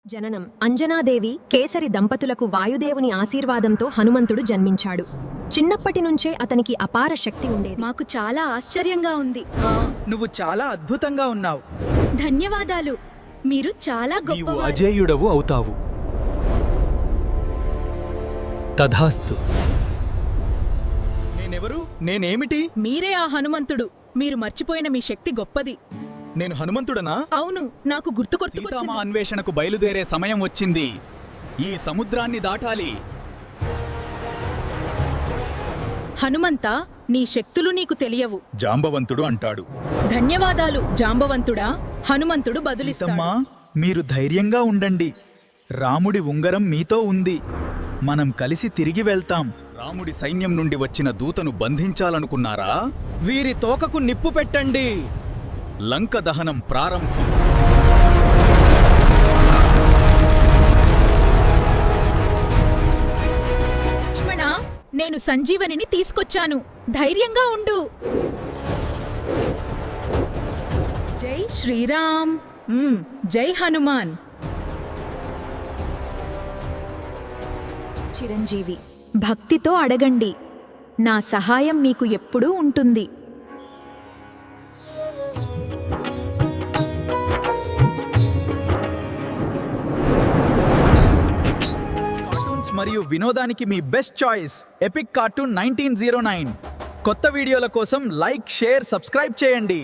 జననం అంజనాదేవి కేసరి దంపతులకు వాయుదేవుని ఆశీర్వాదంతో హనుమంతుడు జన్మించాడు. చిన్నప్పటి నుంచే అతనికి అపార శక్తి ఉండేది. మాకు చాలా ఆశ్చర్యంగా ఉంది. నువ్వు చాలా అద్భుతంగా ఉన్నావు. ధన్యవాదాలు. మీరు చాలా నీవు గొప్పవారు. అజేయుడవు అవుతావు. తథాస్తు. నేనెవరు? నేనేమిటి? మీరే ఆ హనుమంతుడు. మీరు మర్చిపోయిన మీ శక్తి గొప్పది. నేను హనుమంతుడనా? అవును, నాకు సీతామా గుర్తుకొచ్చింది. అన్వేషణకు బయలుదేరే సమయం వచ్చింది. ఈ సముద్రాన్ని దాటాలి. హనుమంతా, నీ శక్తులు నీకు తెలియవు. జాంబవంతుడు అంటాడు. ధన్యవాదాలు జాంబవంతుడా. హనుమంతుడు బదులిస్తాడు. సీతమ్మా, మీరు ధైర్యంగా ఉండండి. రాముడి ఉంగరం మీతో ఉంది. మనం కలిసి తిరిగి వెళ్తాం. రాముడి సైన్యం నుండి వచ్చిన దూతను బంధించాలనుకున్నారా? వీరి తోకకు నిప్పు పెట్టండి. లంక దహనం ప్రారంభం. లక్ష్మణ, నేను సంజీవనిని తీసుకొచ్చాను. ధైర్యంగా ఉండు. జై శ్రీరామ్. జై హనుమాన్. చిరంజీవి, భక్తితో అడగండి. నా సహాయం మీకు ఎప్పుడూ ఉంటుంది. కార్టూన్స్ మరియు వినోదానికి మీ బెస్ట్ చాయిస్ ఎపిక్ కార్టూన్ 1909. కొత్త వీడియోల కోసం లైక్, షేర్, సబ్స్క్రైబ్ చేయండి.